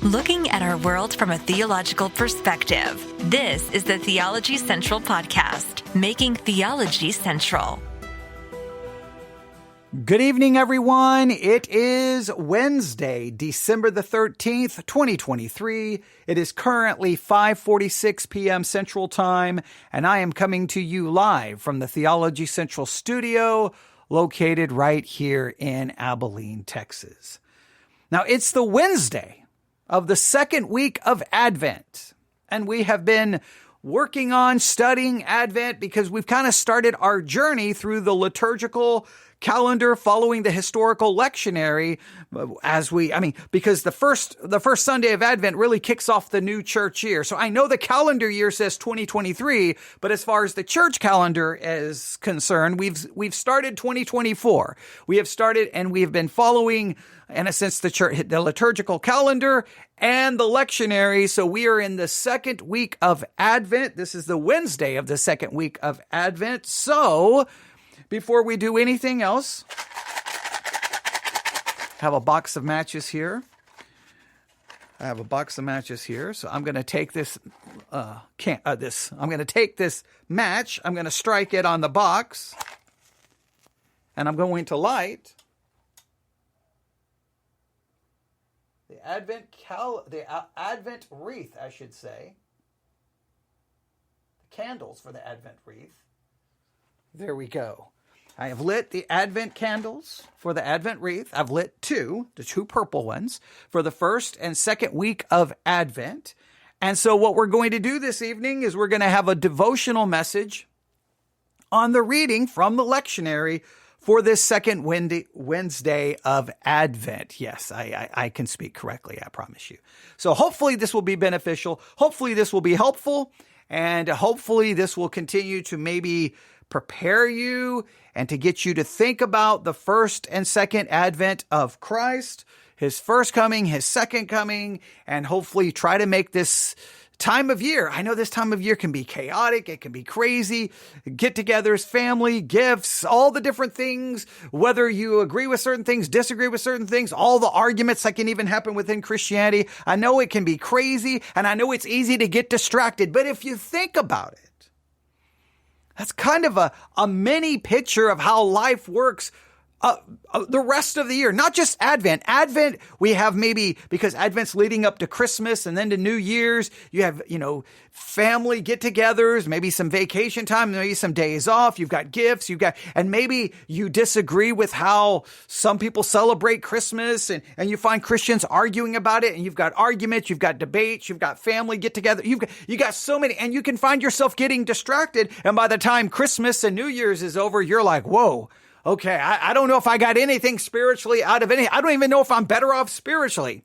Looking at our world from a theological perspective. This is the Theology Central Podcast, making theology central. Good evening, everyone. It is Wednesday, December the 13th, 2023. It is currently 5:46 p.m. Central Time, and I am coming to you live from the Theology Central studio, located right here in Abilene, Texas. Now, it's the Wednesday of the second week of Advent, and we have been working on studying Advent because we've kind of started our journey through the liturgical calendar following the historical lectionary because the first Sunday of Advent really kicks off the new church year. So I know the calendar year says 2023, but as far as the church calendar is concerned, we've started 2024. We have started and we have been following, in a sense, the liturgical calendar and the lectionary. So we are in the second week of Advent. This is the Wednesday of the second week of Advent. So before we do anything else, I have a box of matches here. So I'm going to take this match. I'm going to strike it on the box, and I'm going to light the Advent wreath, I should say. The candles for the Advent wreath. There we go. I have lit the Advent candles for the Advent wreath. I've lit the two purple ones, for the first and second week of Advent. And so what we're going to do this evening is we're going to have a devotional message on the reading from the lectionary for this second Wednesday of Advent. Yes, I can speak correctly, I promise you. So hopefully this will be beneficial. Hopefully this will be helpful. And hopefully this will continue to maybe prepare you and to get you to think about the first and second advent of Christ, his first coming, his second coming, and hopefully try to make this time of year. I know this time of year can be chaotic. It can be crazy. Get-togethers, family, gifts, all the different things, whether you agree with certain things, disagree with certain things, all the arguments that can even happen within Christianity. I know it can be crazy, and I know it's easy to get distracted. But if you think about it, that's kind of a mini picture of how life works the rest of the year, not just Advent. Advent, we have maybe, because Advent's leading up to Christmas and then to New Year's, you have, family get-togethers, maybe some vacation time, maybe some days off, you've got gifts, and maybe you disagree with how some people celebrate Christmas, and you find Christians arguing about it, and you've got arguments, you've got debates, you've got family get-together, you got so many, and you can find yourself getting distracted, and by the time Christmas and New Year's is over, you're like, whoa. Okay, I don't know if I got anything spiritually out of any. I don't even know if I'm better off spiritually.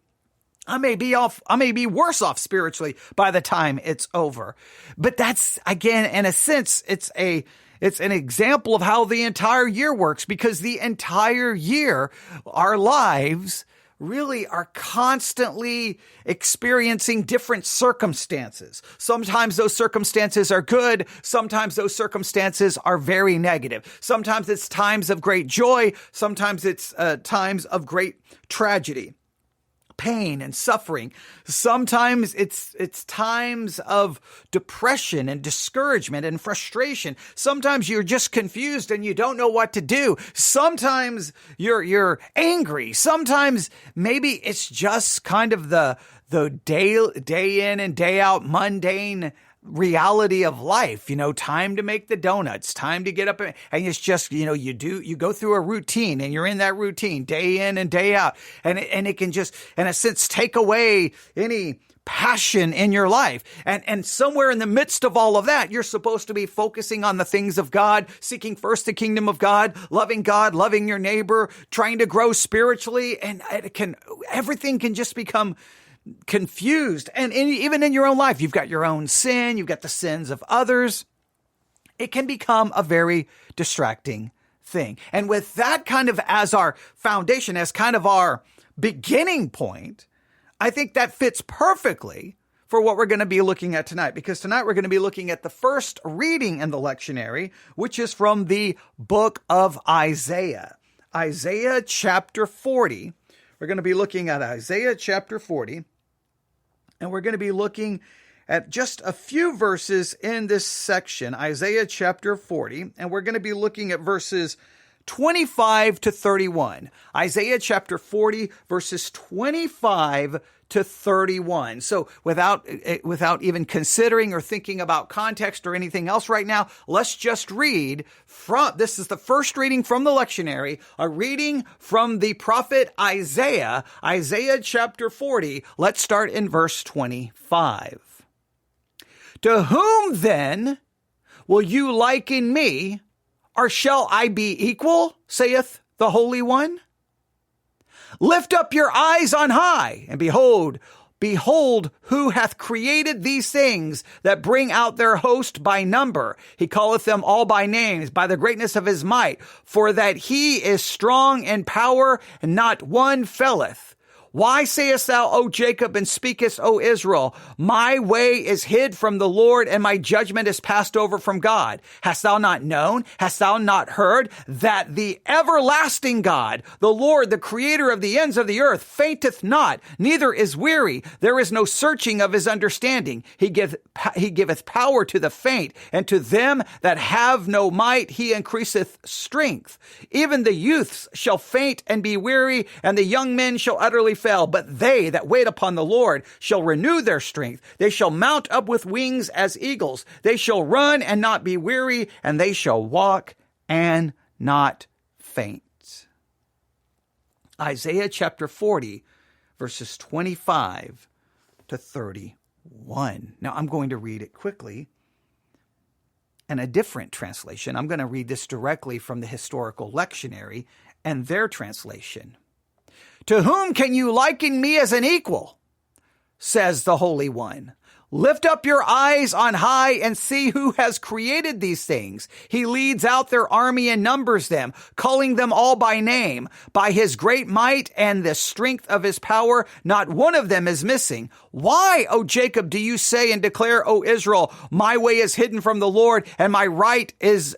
I may be worse off spiritually by the time it's over. But that's, again, in a sense, it's an example of how the entire year works, because the entire year, our lives really are constantly experiencing different circumstances. Sometimes those circumstances are good. Sometimes those circumstances are very negative. Sometimes it's times of great joy. Sometimes it's times of great tragedy, pain and suffering. Sometimes it's times of depression and discouragement and frustration. Sometimes you're just confused and you don't know what to do. Sometimes you're angry. Sometimes maybe it's just kind of the day in and day out mundane reality of life, time to make the donuts, time to get up, and it's just, you go through a routine, and you're in that routine day in and day out, and it can just, in a sense, take away any passion in your life. And somewhere in the midst of all of that, you're supposed to be focusing on the things of God, seeking first the kingdom of God, loving your neighbor, trying to grow spiritually, and everything can just become confused. And even in your own life, you've got your own sin, you've got the sins of others. It can become a very distracting thing. And with that kind of as our foundation, as kind of our beginning point, I think that fits perfectly for what we're going to be looking at tonight, because tonight we're going to be looking at the first reading in the lectionary, which is from the book of Isaiah. Isaiah chapter 40. We're going to be looking at Isaiah chapter 40. And we're going to be looking at just a few verses in this section, Isaiah chapter 40, and we're going to be looking at verses 25 to 31. Isaiah chapter 40, verses 25 to 31. So without even considering or thinking about context or anything else right now, let's just read from, this is the first reading from the lectionary, a reading from the prophet Isaiah, Isaiah chapter 40. Let's start in verse 25. To whom then will you liken me, or shall I be equal, saith the Holy One? Lift up your eyes on high, and behold who hath created these things that bring out their host by number. He calleth them all by names, by the greatness of his might, for that he is strong in power, and not one faileth. Why sayest thou, O Jacob, and speakest, O Israel, my way is hid from the Lord, and my judgment is passed over from God? Hast thou not known? Hast thou not heard that the everlasting God, the Lord, the creator of the ends of the earth, fainteth not, neither is weary? There is no searching of his understanding. He giveth power to the faint, and to them that have no might he increaseth strength. Even the youths shall faint and be weary, and the young men shall utterly fail, but they that wait upon the Lord shall renew their strength. They shall mount up with wings as eagles. They shall run and not be weary, and they shall walk and not faint. Isaiah chapter 40, verses 25 to 31. Now I'm going to read it quickly in a different translation. I'm going to read this directly from the historical lectionary and their translation. To whom can you liken me as an equal? Says the Holy One. Lift up your eyes on high and see who has created these things. He leads out their army and numbers them, calling them all by name. By his great might and the strength of his power, not one of them is missing. Why, O Jacob, do you say and declare, O Israel, my way is hidden from the Lord, and my right is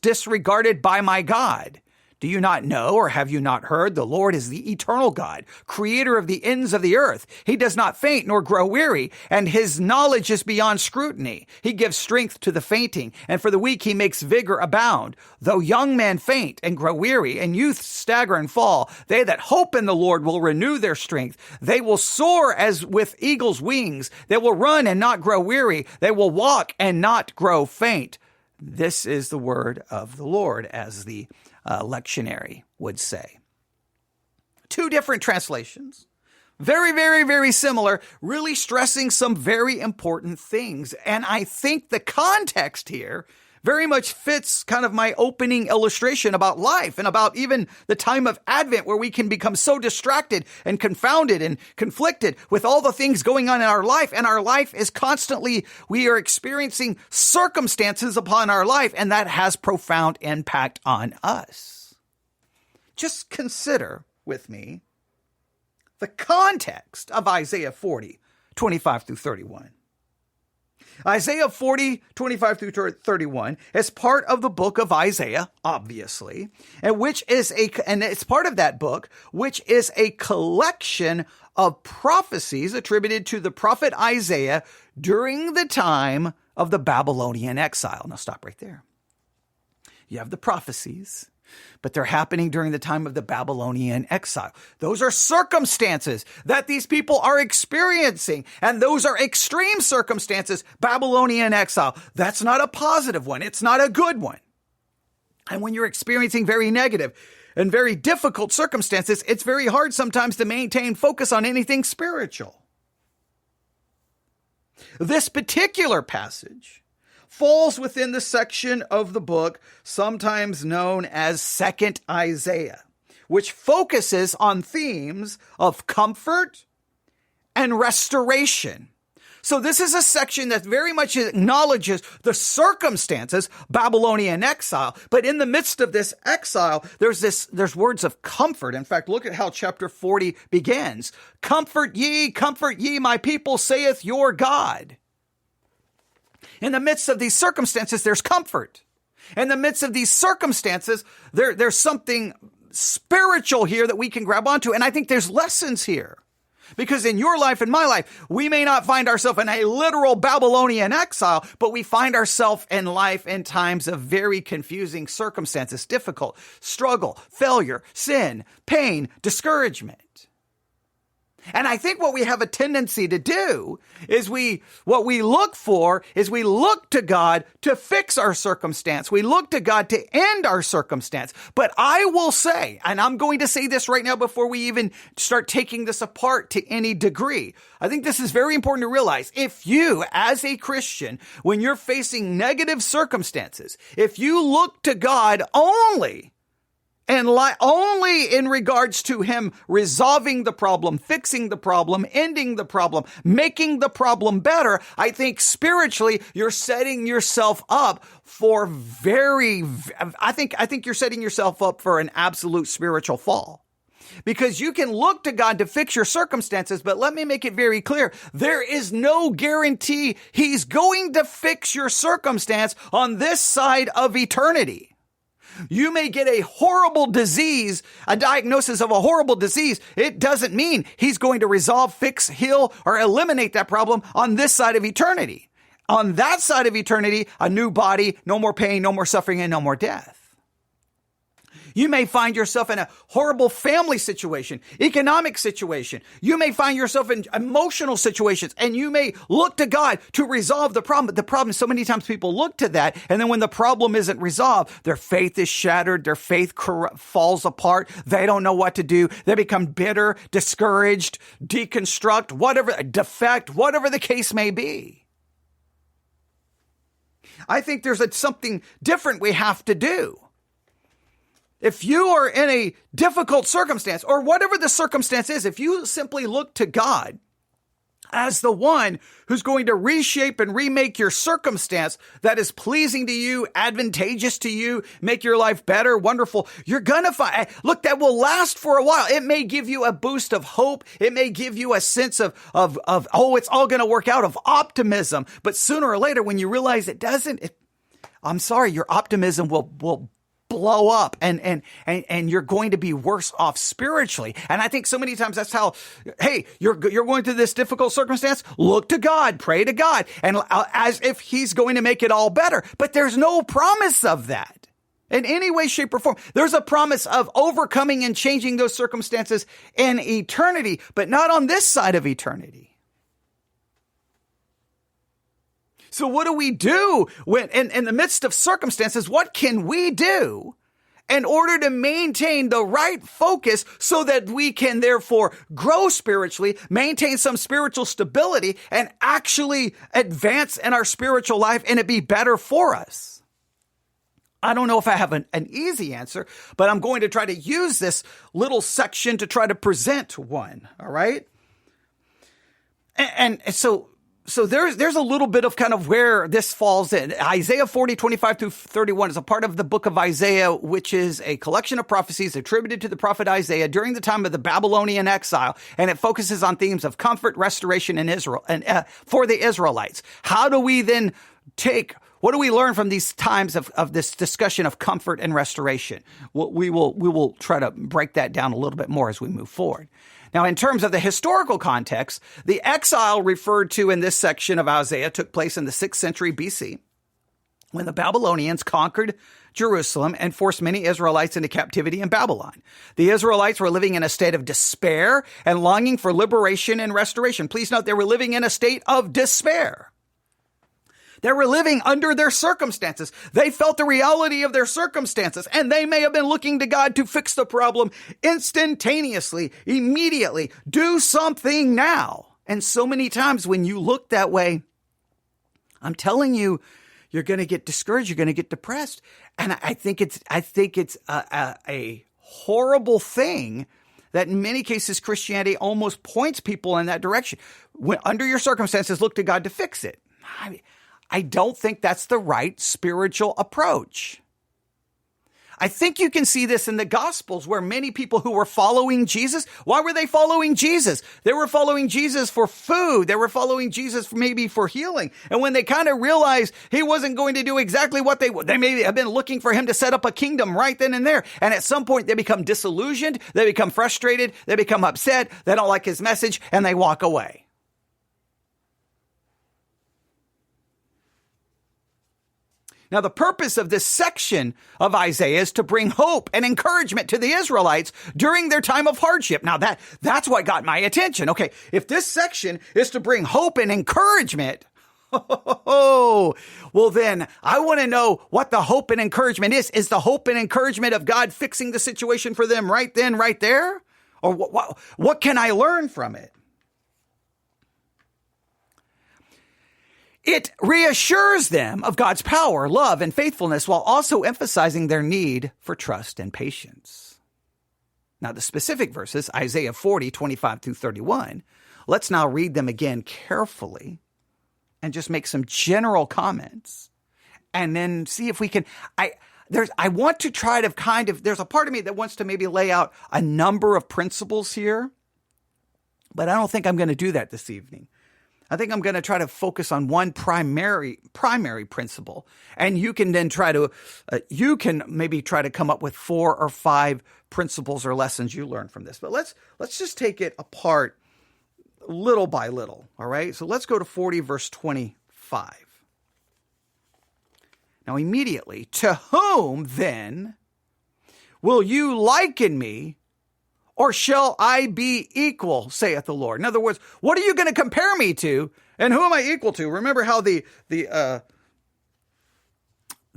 disregarded by my God? Do you not know, or have you not heard? The Lord is the eternal God, creator of the ends of the earth. He does not faint nor grow weary, and his knowledge is beyond scrutiny. He gives strength to the fainting, and for the weak he makes vigor abound. Though young men faint and grow weary, and youth stagger and fall, they that hope in the Lord will renew their strength. They will soar as with eagle's wings. They will run and not grow weary. They will walk and not grow faint. This is the word of the Lord, as the lectionary would say. Two different translations. Very, very, very similar, really stressing some very important things. And I think the context here very much fits kind of my opening illustration about life and about even the time of Advent, where we can become so distracted and confounded and conflicted with all the things going on in our life. And our life is constantly, we are experiencing circumstances upon our life, and that has profound impact on us. Just consider with me the context of Isaiah 40, 25 through 31. Isaiah 40, 25 through 31 is part of the book of Isaiah, obviously, and it's part of that book, which is a collection of prophecies attributed to the prophet Isaiah during the time of the Babylonian exile. Now stop right there. You have the prophecies, but they're happening during the time of the Babylonian exile. Those are circumstances that these people are experiencing, and those are extreme circumstances. Babylonian exile, that's not a positive one. It's not a good one. And when you're experiencing very negative and very difficult circumstances, it's very hard sometimes to maintain focus on anything spiritual. This particular passage falls within the section of the book sometimes known as Second Isaiah, which focuses on themes of comfort and restoration. So this is a section that very much acknowledges the circumstances, Babylonian exile, but in the midst of this exile, there's words of comfort. In fact, look at how chapter 40 begins. Comfort ye, my people, saith your God. In the midst of these circumstances, there's comfort. In the midst of these circumstances, there's something spiritual here that we can grab onto. And I think there's lessons here. Because in your life and my life, we may not find ourselves in a literal Babylonian exile, but we find ourselves in life in times of very confusing circumstances, difficult, struggle, failure, sin, pain, discouragement. And I think what we have a tendency to do is we look to God to fix our circumstance. We look to God to end our circumstance. But I will say, and I'm going to say this right now before we even start taking this apart to any degree, I think this is very important to realize. If you, as a Christian, when you're facing negative circumstances, if you look to God only in regards to him resolving the problem, fixing the problem, ending the problem, making the problem better, I think spiritually you're setting yourself up for I think you're setting yourself up for an absolute spiritual fall. Because you can look to God to fix your circumstances, but let me make it very clear. There is no guarantee he's going to fix your circumstance on this side of eternity. You may get a horrible disease, a diagnosis of a horrible disease. It doesn't mean he's going to resolve, fix, heal, or eliminate that problem on this side of eternity. On that side of eternity, a new body, no more pain, no more suffering, and no more death. You may find yourself in a horrible family situation, economic situation. You may find yourself in emotional situations, and you may look to God to resolve the problem. But the problem is so many times people look to that, and then when the problem isn't resolved, their faith is shattered, their faith falls apart. They don't know what to do. They become bitter, discouraged, deconstruct, defect, whatever the case may be. I think there's something different we have to do. If you are in a difficult circumstance, or whatever the circumstance is, if you simply look to God as the one who's going to reshape and remake your circumstance that is pleasing to you, advantageous to you, make your life better, wonderful, you're going to find, look, that will last for a while. It may give you a boost of hope. It may give you a sense of it's all going to work out, of optimism. But sooner or later, when you realize it doesn't, I'm sorry, your optimism will blow up and you're going to be worse off spiritually. And I think so many times that's how, hey, you're going through this difficult circumstance, look to God, pray to God, and as if he's going to make it all better. But there's no promise of that in any way, shape, or form. There's a promise of overcoming and changing those circumstances in eternity, but not on this side of eternity. So what do we do when in the midst of circumstances? What can we do in order to maintain the right focus so that we can therefore grow spiritually, maintain some spiritual stability, and actually advance in our spiritual life and it be better for us? I don't know if I have an easy answer, but I'm going to try to use this little section to try to present one. All right. And so there's a little bit of kind of where this falls in. Isaiah 40, 25 through 31 is a part of the book of Isaiah, which is a collection of prophecies attributed to the prophet Isaiah during the time of the Babylonian exile. And it focuses on themes of comfort, restoration in Israel and for the Israelites. How do we then what do we learn from these times of this discussion of comfort and restoration? We will try to break that down a little bit more as we move forward. Now, in terms of the historical context, the exile referred to in this section of Isaiah took place in the 6th century BC, when the Babylonians conquered Jerusalem and forced many Israelites into captivity in Babylon. The Israelites were living in a state of despair and longing for liberation and restoration. Please note, they were living in a state of despair. They were living under their circumstances. They felt the reality of their circumstances, and they may have been looking to God to fix the problem instantaneously, immediately. Do something now. And so many times when you look that way, I'm telling you, you're going to get discouraged. You're going to get depressed. And I think it's a horrible thing that in many cases Christianity almost points people in that direction. When under your circumstances, look to God to fix it. I don't think that's the right spiritual approach. I think you can see this in the Gospels where many people who were following Jesus, why were they following Jesus? They were following Jesus for food. They were following Jesus maybe for healing. And when they kind of realized he wasn't going to do exactly what they maybe have been looking for him to set up a kingdom right then and there. And at some point they become disillusioned, they become frustrated, they become upset, they don't like his message, and they walk away. Now, the purpose of this section of Isaiah is to bring hope and encouragement to the Israelites during their time of hardship. Now, that's what got my attention. Okay, if this section is to bring hope and encouragement, well, then I want to know what the hope and encouragement is. Is the hope and encouragement of God fixing the situation for them right then, right there? Or what can I learn from it? It reassures them of God's power, love, and faithfulness while also emphasizing their need for trust and patience. Now, the specific verses, Isaiah 40, 25 through 31, let's now read them again carefully and just make some general comments and then see if we can... I want to try to there's a part of me that wants to maybe lay out a number of principles here, but I don't think I'm going to do that this evening. I think I'm going to try to focus on one primary principle, and you can then maybe try to come up with 4 or 5 principles or lessons you learn from this. But let's just take it apart little by little, all right? So let's go to 40 verse 25. Now immediately, to whom then will you liken me? Or shall I be equal, saith the Lord? In other words, what are you going to compare me to? And who am I equal to? Remember how the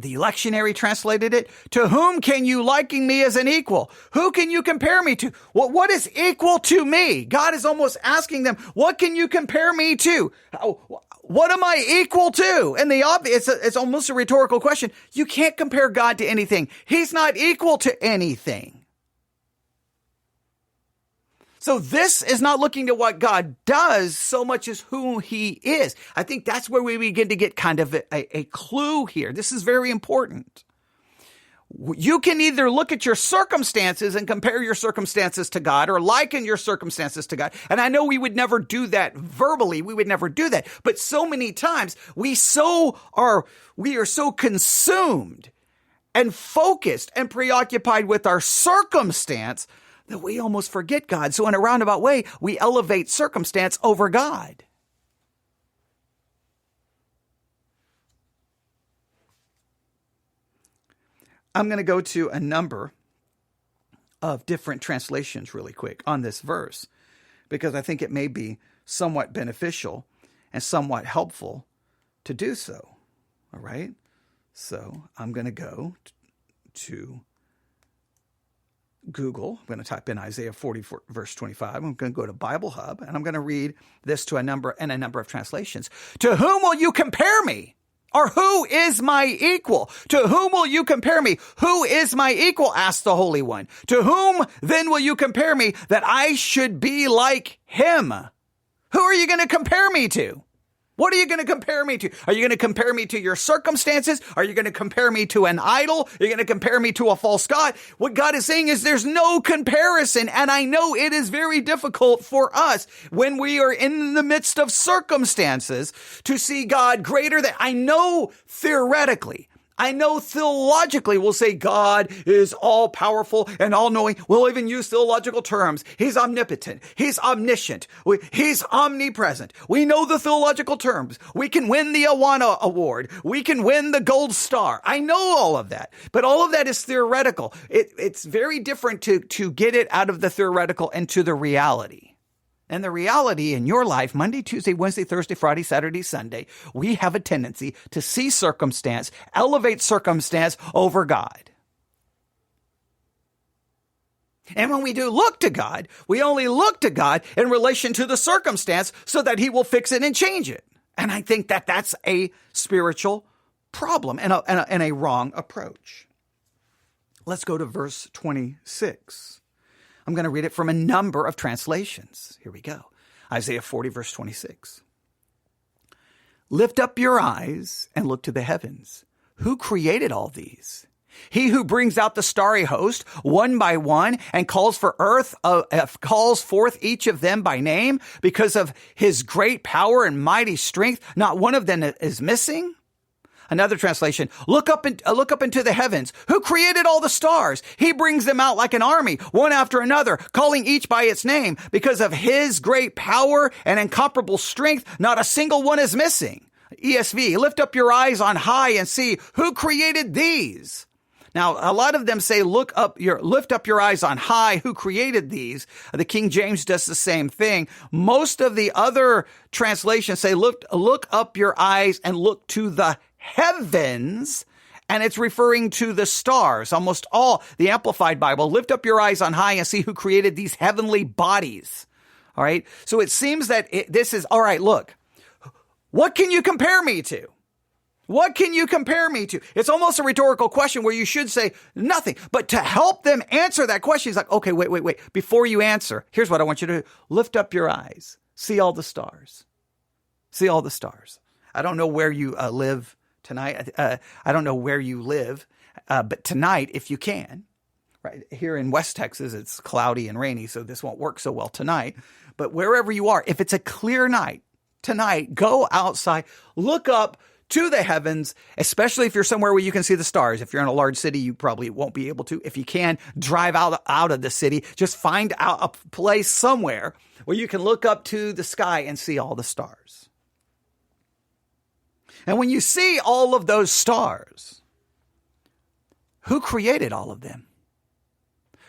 lectionary translated it? To whom can you liken me as an equal? Who can you compare me to? What is equal to me? God is almost asking them, what can you compare me to? What am I equal to? And it's almost a rhetorical question. You can't compare God to anything. He's not equal to anything. So this is not looking to what God does so much as who he is. I think that's where we begin to get kind of a clue here. This is very important. You can either look at your circumstances and compare your circumstances to God or liken your circumstances to God. And I know we would never do that verbally. We would never do that. But so many times we are so consumed and focused and preoccupied with our circumstance that we almost forget God. So in a roundabout way, we elevate circumstance over God. I'm going to go to a number of different translations really quick on this verse, because I think it may be somewhat beneficial and somewhat helpful to do so. All right? So I'm going to go to Google. I'm going to type in Isaiah 40 verse 25. I'm going to go to Bible Hub, and I'm going to read this to a number of translations. To whom will you compare me? Or who is my equal? To whom will you compare me? Who is my equal? Asked the Holy One. To whom then will you compare me that I should be like him? Who are you going to compare me to? What are you going to compare me to? Are you going to compare me to your circumstances? Are you going to compare me to an idol? Are you going to compare me to a false god? What God is saying is there's no comparison. And I know it is very difficult for us when we are in the midst of circumstances to see God greater than. I know theoretically, I know theologically we'll say God is all powerful and all knowing. We'll even use theological terms. He's omnipotent. He's omniscient. He's omnipresent. We know the theological terms. We can win the Awana Award. We can win the Gold Star. I know all of that, but all of that is theoretical. It's very different to get it out of the theoretical and to the reality. And the reality in your life, Monday, Tuesday, Wednesday, Thursday, Friday, Saturday, Sunday, we have a tendency to see circumstance, elevate circumstance over God. And when we do look to God, we only look to God in relation to the circumstance so that he will fix it and change it. And I think that that's a spiritual problem and a wrong approach. Let's go to verse 26. I'm going to read it from a number of translations. Here we go. Isaiah 40, verse 26. Lift up your eyes and look to the heavens. Who created all these? He who brings out the starry host one by one and calls forth each of them by name because of his great power and mighty strength. Not one of them is missing. Another translation, look up into the heavens. Who created all the stars? He brings them out like an army, one after another, calling each by its name. Because of his great power and incomparable strength, not a single one is missing. ESV, lift up your eyes on high and see who created these. Now, a lot of them say, lift up your eyes on high. Who created these? The King James does the same thing. Most of the other translations say, look up your eyes and look to the heavens, and it's referring to the stars. Almost all the Amplified Bible, lift up your eyes on high and see who created these heavenly bodies. All right. So it seems that this is, all right, look, what can you compare me to? What can you compare me to? It's almost a rhetorical question where you should say nothing. But to help them answer that question, he's like, okay, wait. Before you answer, here's what I want you to do. Lift up your eyes. See all the stars. See all the stars. I don't know where you live tonight. I don't know where you live, but tonight, if you can, right here in West Texas, it's cloudy and rainy, so this won't work so well tonight. But wherever you are, if it's a clear night tonight, go outside, look up to the heavens, especially if you're somewhere where you can see the stars. If you're in a large city, you probably won't be able to. If you can, drive out of the city. Just find out a place somewhere where you can look up to the sky and see all the stars. And when you see all of those stars, who created all of them?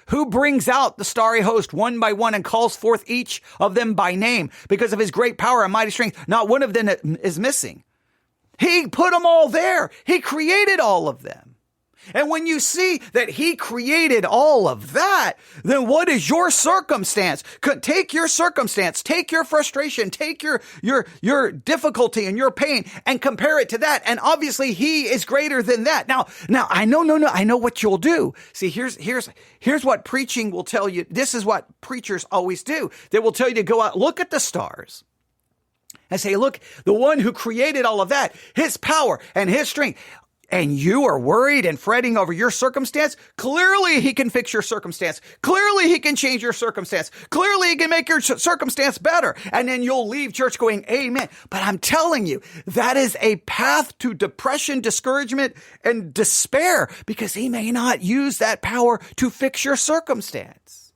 Who brings out the starry host one by one and calls forth each of them by name because of his great power and mighty strength? Not one of them is missing. He put them all there. He created all of them. And when you see that he created all of that, then what is your circumstance? Take your circumstance, take your frustration, take your difficulty and your pain and compare it to that. And obviously he is greater than that. Now, I know what you'll do. See, here's what preaching will tell you. This is what preachers always do. They will tell you to go out, look at the stars. And say, look, the one who created all of that, his power and his strength, and you are worried and fretting over your circumstance, clearly he can fix your circumstance. Clearly he can change your circumstance. Clearly he can make your circumstance better. And then you'll leave church going, amen. But I'm telling you, that is a path to depression, discouragement, and despair because he may not use that power to fix your circumstance.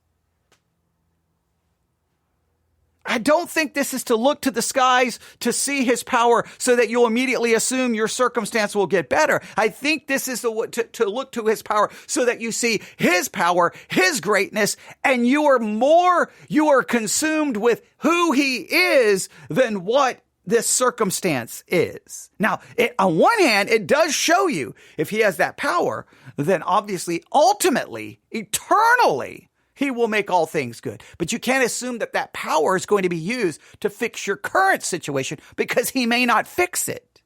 I don't think this is to look to the skies to see his power so that you'll immediately assume your circumstance will get better. I think this is to look to his power so that you see his power, his greatness, and you are consumed with who he is than what this circumstance is. Now, on one hand, it does show you if he has that power, then obviously, ultimately, eternally, he will make all things good. But you can't assume that power is going to be used to fix your current situation because he may not fix it.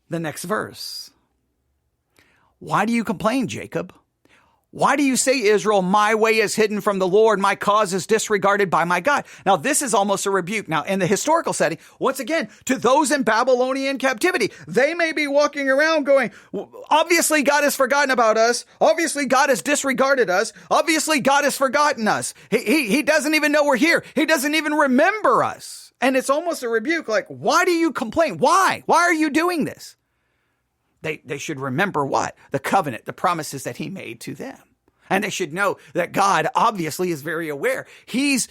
The next verse. Why do you complain, Jacob? Why do you say, Israel, my way is hidden from the Lord, my cause is disregarded by my God? Now, this is almost a rebuke. Now, in the historical setting, once again, to those in Babylonian captivity, they may be walking around going, obviously God has forgotten about us. Obviously God has disregarded us. Obviously God has forgotten us. He doesn't even know we're here. He doesn't even remember us. And it's almost a rebuke, like, why do you complain? Why? Why are you doing this? They should remember what? The covenant, the promises that he made to them. And they should know that God obviously is very aware. He's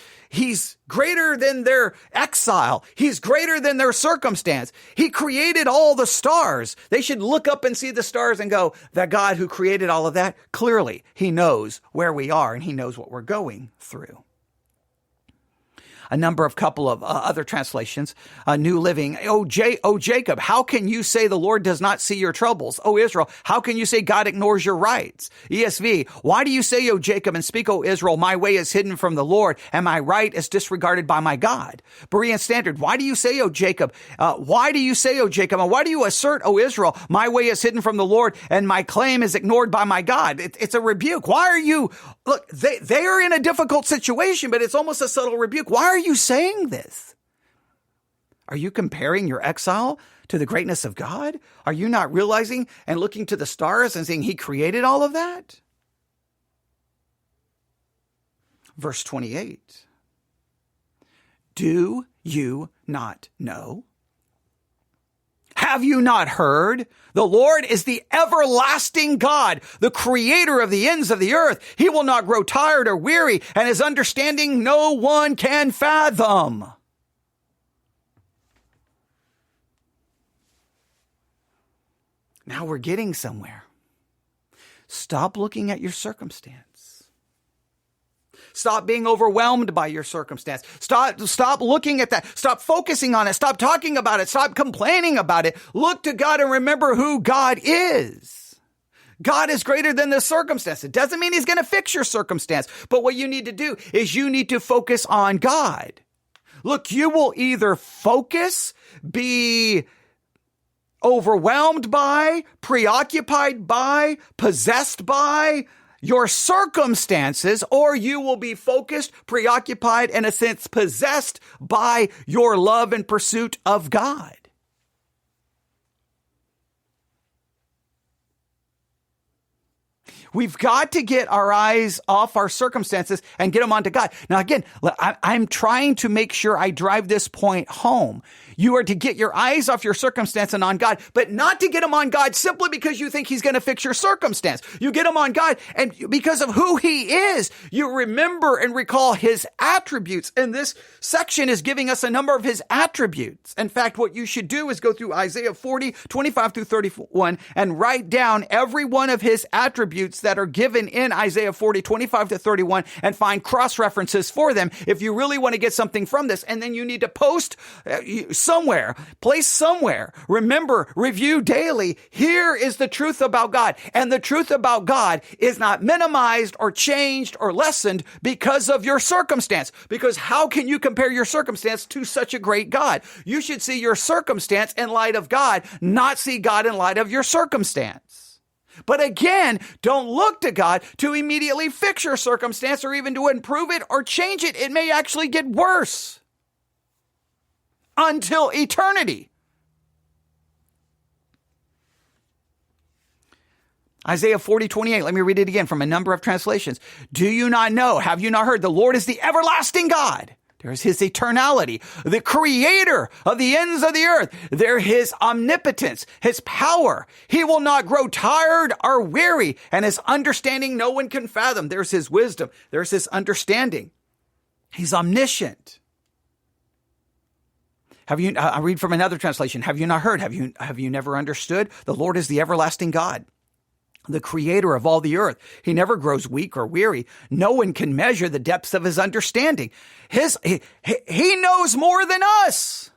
greater than their exile. He's greater than their circumstance. He created all the stars. They should look up and see the stars and go, that God who created all of that, clearly he knows where we are and he knows what we're going through. A couple of other translations, New Living. O Jacob, how can you say the Lord does not see your troubles? O Israel, how can you say God ignores your rights? ESV, why do you say, O Jacob, and speak, O Israel, my way is hidden from the Lord, and my right is disregarded by my God? Berean Standard, why do you say, O Jacob? Why do you say, O Jacob? And why do you assert, O Israel, my way is hidden from the Lord, and my claim is ignored by my God? It's a rebuke. Why are you, look, they are in a difficult situation, but it's almost a subtle rebuke. Why are you saying this? Are you comparing your exile to the greatness of God? Are you not realizing and looking to the stars and saying he created all of that? Verse 28. Do you not know? Have you not heard? The Lord is the everlasting God, the creator of the ends of the earth. He will not grow tired or weary, and his understanding no one can fathom. Now we're getting somewhere. Stop looking at your circumstance. Stop being overwhelmed by your circumstance. Stop looking at that. Stop focusing on it. Stop talking about it. Stop complaining about it. Look to God and remember who God is. God is greater than the circumstance. It doesn't mean he's going to fix your circumstance. But what you need to do is you need to focus on God. Look, you will either focus, be overwhelmed by, preoccupied by, possessed by your circumstances, or you will be focused, preoccupied, in a sense, possessed by your love and pursuit of God. We've got to get our eyes off our circumstances and get them onto God. Now, again, I'm trying to make sure I drive this point home. You are to get your eyes off your circumstance and on God, but not to get them on God simply because you think he's going to fix your circumstance. You get them on God, and because of who he is, you remember and recall his attributes. And this section is giving us a number of his attributes. In fact, what you should do is go through Isaiah 40, 25 through 31, and write down every one of his attributes that are given in Isaiah 40, 25 to 31, and find cross-references for them if you really want to get something from this. And then you need to post somewhere, place somewhere. Remember, review daily. Here is the truth about God. And the truth about God is not minimized or changed or lessened because of your circumstance. Because how can you compare your circumstance to such a great God? You should see your circumstance in light of God, not see God in light of your circumstance. But again, don't look to God to immediately fix your circumstance or even to improve it or change it. It may actually get worse until eternity. Isaiah 40, 28. Let me read it again from a number of translations. Do you not know? Have you not heard? The Lord is the everlasting God. There's his eternality, the creator of the ends of the earth. There's his omnipotence, his power. He will not grow tired or weary, and his understanding no one can fathom. There's his wisdom. There's his understanding. He's omniscient. I read from another translation. Have you not heard? Have you never understood? The Lord is the everlasting God, the creator of all the earth. He never grows weak or weary. No one can measure the depths of his understanding. He knows more than us.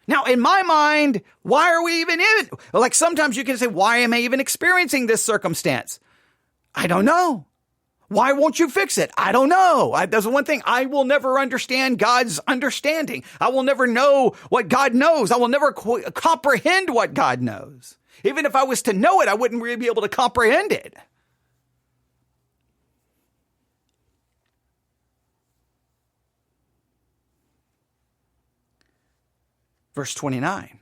Now, in my mind, why are we even in it? Like sometimes you can say, why am I even experiencing this circumstance? I don't know. Why won't you fix it? I don't know. There's one thing. I will never understand God's understanding. I will never know what God knows. I will never comprehend what God knows. Even if I was to know it, I wouldn't really be able to comprehend it. Verse 29.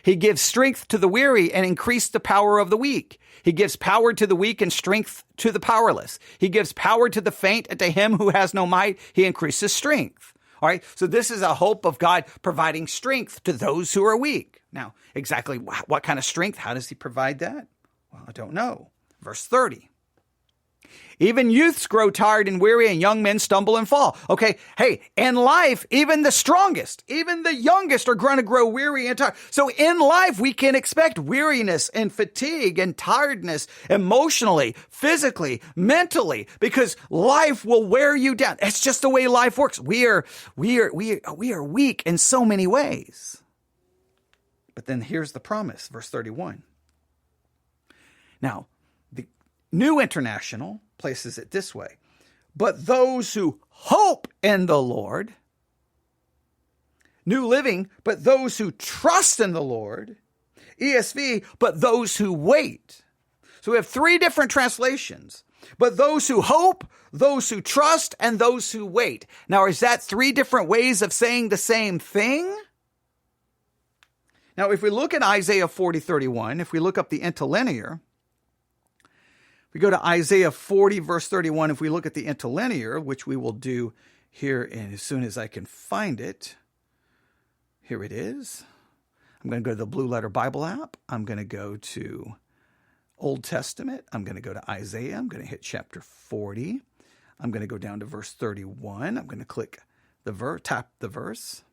He gives strength to the weary and increased the power of the weak. He gives power to the weak and strength to the powerless. He gives power to the faint, and to him who has no might, he increases strength. All right. So this is a hope of God providing strength to those who are weak. Now, exactly what kind of strength? How does he provide that? Well, I don't know. Verse 30. Even youths grow tired and weary, and young men stumble and fall. Okay, hey, in life, even the strongest, even the youngest are going to grow weary and tired. So in life, we can expect weariness and fatigue and tiredness emotionally, physically, mentally, because life will wear you down. It's just the way life works. We are weak in so many ways. But then here's the promise, verse 31. Now, the New International places it this way. But those who hope in the Lord, New Living, but those who trust in the Lord, ESV, but those who wait. So we have three different translations. but those who hope, those who trust, and those who wait. Now, is that three different ways of saying the same thing? Now, if we look at Isaiah 40:31, if we look up the interlinear, we go to Isaiah 40, verse 31. If we look at the interlinear, which we will do here as soon as I can find it. Here it is. I'm going to go to the Blue Letter Bible app. I'm going to go to Old Testament. I'm going to go to Isaiah. I'm going to hit chapter 40. I'm going to go down to verse 31. I'm going to click the tap the verse.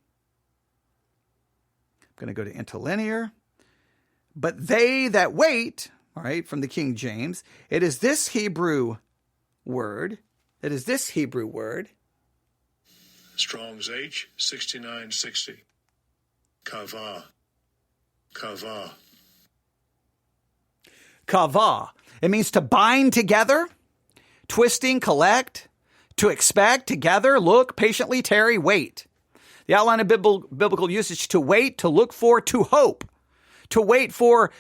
I'm going to go to interlinear. But they that wait, all right, from the King James, it is this Hebrew word. It is this Hebrew word. Strong's H, 6960. Kavah. Kavah. Kavah. It means to bind together, twisting, collect, to expect, together, look, patiently, tarry, wait. The outline of biblical usage: to wait, to look for, to hope, to wait for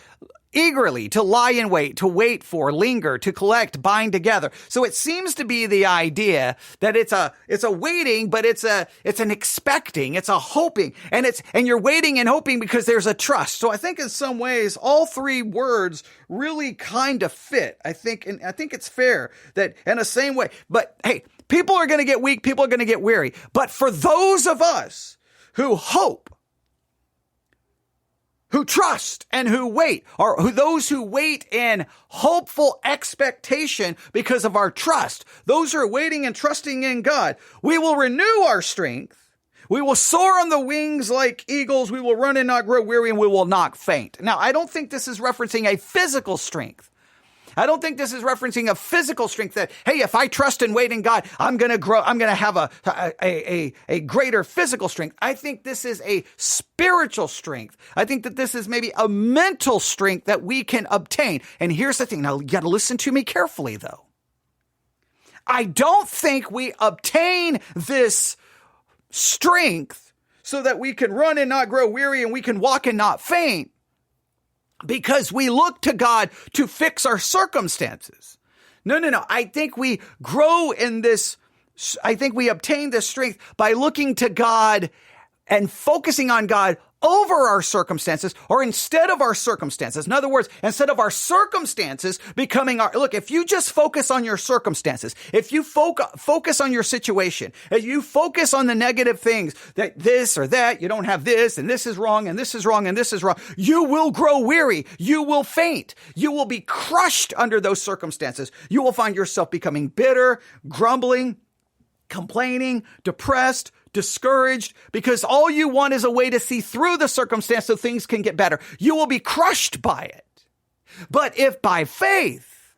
eagerly, to lie in wait, to wait for, linger, to collect, bind together. So it seems to be the idea that it's a waiting, but it's an expecting, it's a hoping, and you're waiting and hoping because there's a trust. So I think in some ways all three words really kind of fit. I think it's fair that in the same way. But hey, people are going to get weak, people are going to get weary. But for those of us who hope, who trust, and who wait, or those who wait in hopeful expectation because of our trust, those who are waiting and trusting in God, we will renew our strength. We will soar on the wings like eagles. We will run and not grow weary, and we will not faint. Now, I don't think this is referencing a physical strength. I don't think this is referencing a physical strength that, hey, if I trust and wait in God, I'm going to grow. I'm going to have a greater physical strength. I think this is a spiritual strength. I think that this is maybe a mental strength that we can obtain. And here's the thing. Now, you got to listen to me carefully, though. I don't think we obtain this strength so that we can run and not grow weary and we can walk and not faint, because we look to God to fix our circumstances. No. I think we grow in this. I think we obtain this strength by looking to God and focusing on God over our circumstances, or instead of our circumstances. In other words, instead of our circumstances becoming our, look, if you just focus on your circumstances, if you focus on your situation, if you focus on the negative things, that this or that, you don't have this, and this is wrong, and this is wrong, and this is wrong, you will grow weary. You will faint. You will be crushed under those circumstances. You will find yourself becoming bitter, grumbling, complaining, depressed, discouraged, because all you want is a way to see through the circumstance so things can get better. You will be crushed by it. But if by faith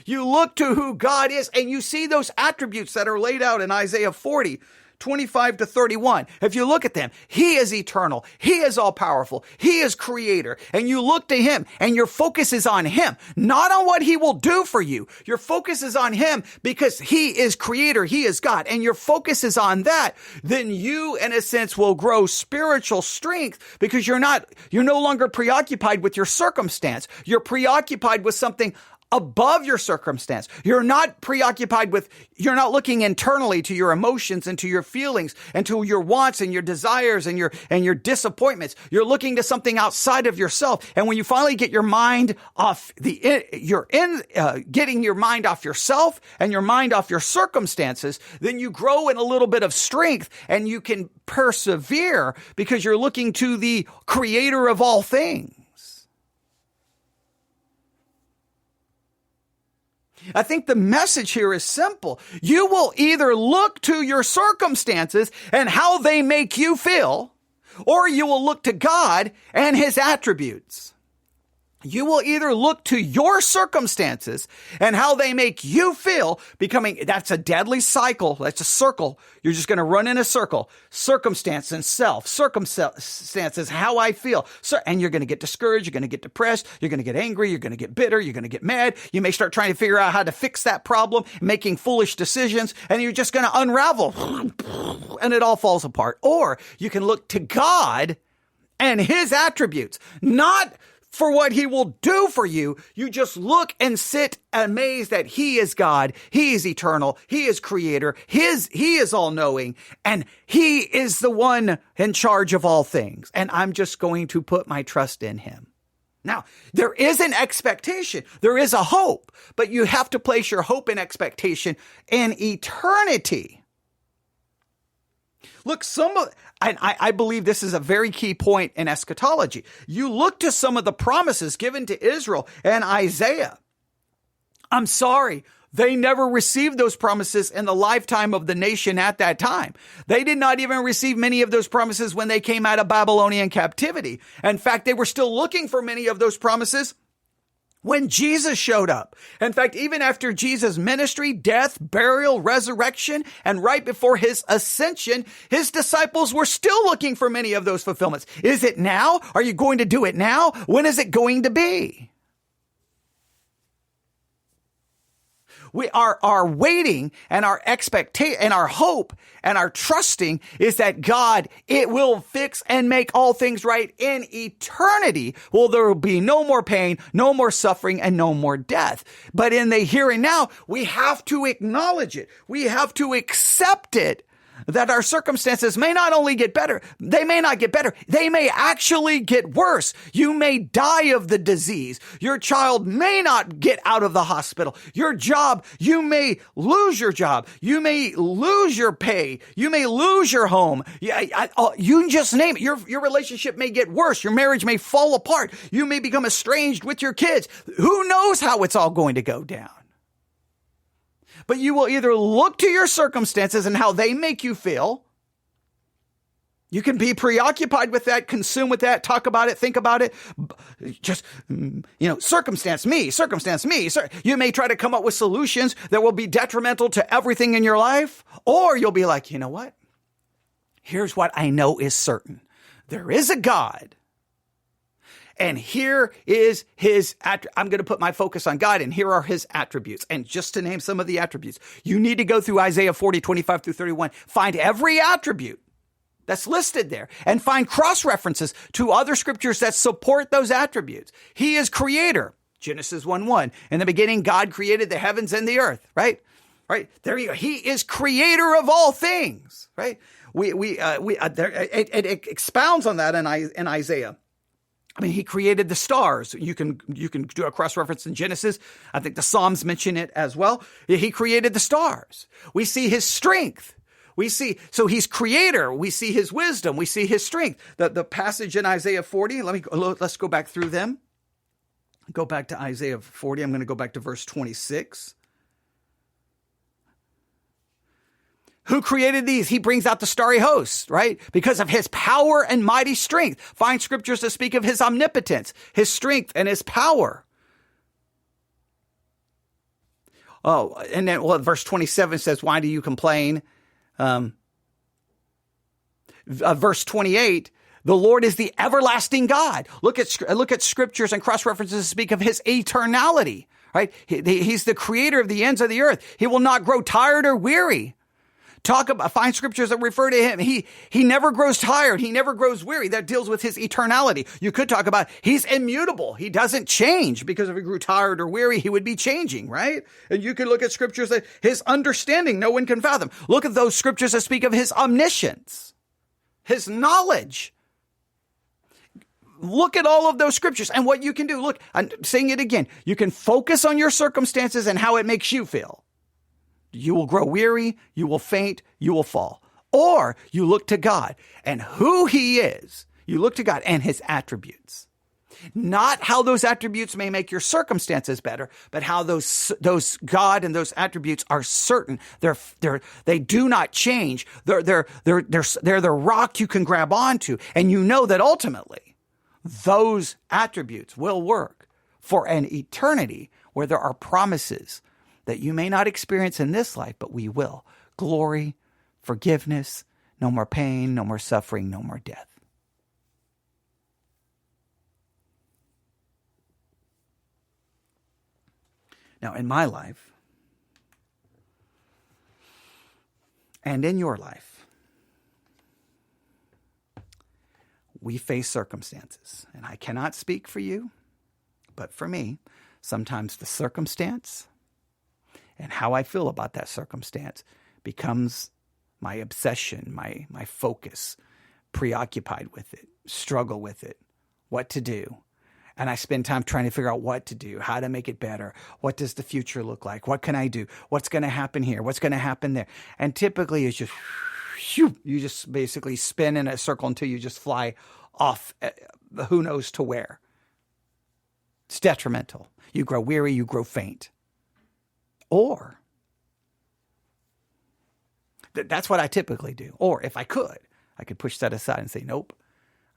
you look to who God is and you see those attributes that are laid out in Isaiah 40, 25 to 31. If you look at them, he is eternal. He is all powerful. He is creator. And you look to him and your focus is on him, not on what he will do for you. Your focus is on him because he is creator. He is God. And your focus is on that. Then you, in a sense, will grow spiritual strength because you're no longer preoccupied with your circumstance. You're preoccupied with something above your circumstance. You're not looking internally to your emotions and to your feelings and to your wants and your desires and your disappointments. You're looking to something outside of yourself. And when you finally get your mind off getting your mind off yourself and your mind off your circumstances, then you grow in a little bit of strength and you can persevere because you're looking to the creator of all things. I think the message here is simple. You will either look to your circumstances and how they make you feel, or you will look to God and his attributes. You will either look to your circumstances and how they make you feel, that's a deadly cycle. That's a circle. You're just going to run in a circle. Circumstance and self. Circumstances, how I feel. And you're going to get discouraged. You're going to get depressed. You're going to get angry. You're going to get bitter. You're going to get mad. You may start trying to figure out how to fix that problem, making foolish decisions, and you're just going to unravel. And it all falls apart. Or you can look to God and his attributes, not for what he will do for you. You just look and sit amazed that he is God. He is eternal. He is creator. He is all knowing, and he is the one in charge of all things. And I'm just going to put my trust in him. Now, there is an expectation. There is a hope, but you have to place your hope and expectation in eternity. Look, I believe this is a very key point in eschatology. You look to some of the promises given to Israel and Isaiah. I'm sorry, they never received those promises in the lifetime of the nation at that time. They did not even receive many of those promises when they came out of Babylonian captivity. In fact, they were still looking for many of those promises when Jesus showed up. In fact, even after Jesus' ministry, death, burial, resurrection, and right before his ascension, his disciples were still looking for many of those fulfillments. Is it now? Are you going to do it now? When is it going to be? We are waiting, and our expectation and our hope and our trusting is that God, it will fix and make all things right in eternity. Well, there will be no more pain, no more suffering, and no more death. But in the here and now, we have to acknowledge it. We have to accept it, that our circumstances may not only get better, they may not get better. They may actually get worse. You may die of the disease. Your child may not get out of the hospital. Your job, you may lose your job. You may lose your pay. You may lose your home. You just name it. Your relationship may get worse. Your marriage may fall apart. You may become estranged with your kids. Who knows how it's all going to go down? But you will either look to your circumstances and how they make you feel. You can be preoccupied with that, consumed with that, talk about it, think about it. Just, circumstance me. You may try to come up with solutions that will be detrimental to everything in your life. Or you'll be like, you know what? Here's what I know is certain. There is a God. And here is I'm going to put my focus on God, and here are his attributes. And just to name some of the attributes, you need to go through Isaiah 40, 25 through 31, find every attribute that's listed there, and find cross-references to other scriptures that support those attributes. He is creator. Genesis 1:1. In the beginning, God created the heavens and the earth, right? Right? There you go. He is creator of all things, right? It expounds on that in Isaiah. I mean, he created the stars. You can do a cross-reference in Genesis. I think the Psalms mention it as well. He created the stars. We see his strength. So he's creator. We see his wisdom. We see his strength. The passage in Isaiah 40, let's go back through them. Go back to Isaiah 40. I'm going to go back to verse 26. Who created these? He brings out the starry host, right? Because of his power and mighty strength. Find scriptures that speak of his omnipotence, his strength, and his power. Oh, and then verse 27 says, why do you complain? Verse 28, the Lord is the everlasting God. Look at scriptures and cross-references that speak of his eternality, right? He's the creator of the ends of the earth. He will not grow tired or weary. Find scriptures that refer to him. He never grows tired. He never grows weary. That deals with his eternality. You could talk about he's immutable. He doesn't change, because if he grew tired or weary, he would be changing, right? And you could look at scriptures that his understanding, no one can fathom. Look at those scriptures that speak of his omniscience, his knowledge. Look at all of those scriptures and what you can do. Look, I'm saying it again. You can focus on your circumstances and how it makes you feel. You will grow weary, you will faint, you will fall. Or you look to God and who he is. You look to God and his attributes. Not how those attributes may make your circumstances better, but how those God and those attributes are certain. They do not change. They're the rock you can grab onto. And you know that ultimately those attributes will work for an eternity where there are promises that you may not experience in this life, but we will. Glory, forgiveness, no more pain, no more suffering, no more death. Now, in my life, and in your life, we face circumstances. And I cannot speak for you. but for me, sometimes the circumstance and how I feel about that circumstance becomes my obsession, my focus, preoccupied with it, struggle with it, what to do. And I spend time trying to figure out what to do, how to make it better. What does the future look like? What can I do? What's going to happen here? What's going to happen there? And typically it's just, you just basically spin in a circle until you just fly off, who knows to where. It's detrimental. You grow weary, you grow faint. Or, that's what I typically do. Or if I could push that aside and say, nope,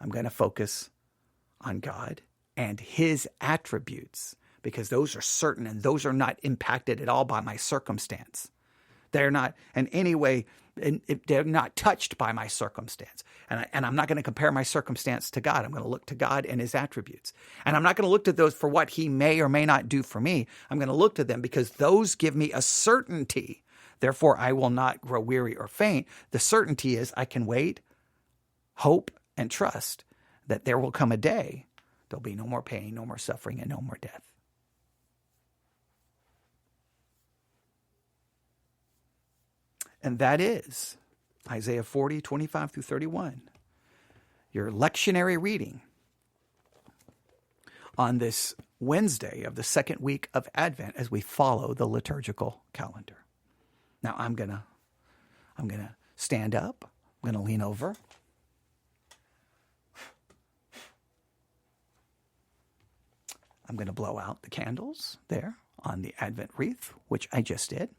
I'm going to focus on God and his attributes, because those are certain and those are not impacted at all by my circumstance. They're not in any way, they're not touched by my circumstance. And I'm not going to compare my circumstance to God. I'm going to look to God and his attributes. And I'm not going to look to those for what he may or may not do for me. I'm going to look to them because those give me a certainty. Therefore, I will not grow weary or faint. The certainty is I can wait, hope, and trust that there will come a day there'll be no more pain, no more suffering, and no more death. And that is Isaiah 40, 25 through 31. Your lectionary reading on this Wednesday of the second week of Advent as we follow the liturgical calendar. Now I'm gonna stand up. I'm gonna lean over. I'm going to blow out the candles there on the Advent wreath, which I just did.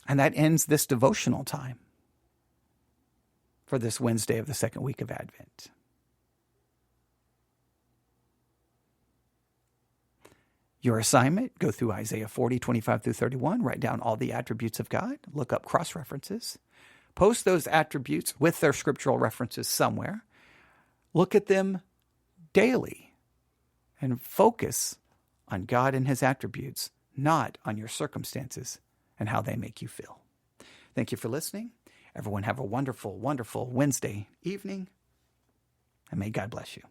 And that ends this devotional time for this Wednesday of the second week of Advent. Your assignment, go through Isaiah 40, 25 through 31, write down all the attributes of God, look up cross-references, post those attributes with their scriptural references somewhere, look at them daily, and focus on God and his attributes, not on your circumstances and how they make you feel. Thank you for listening. Everyone have a wonderful, wonderful Wednesday evening, and may God bless you.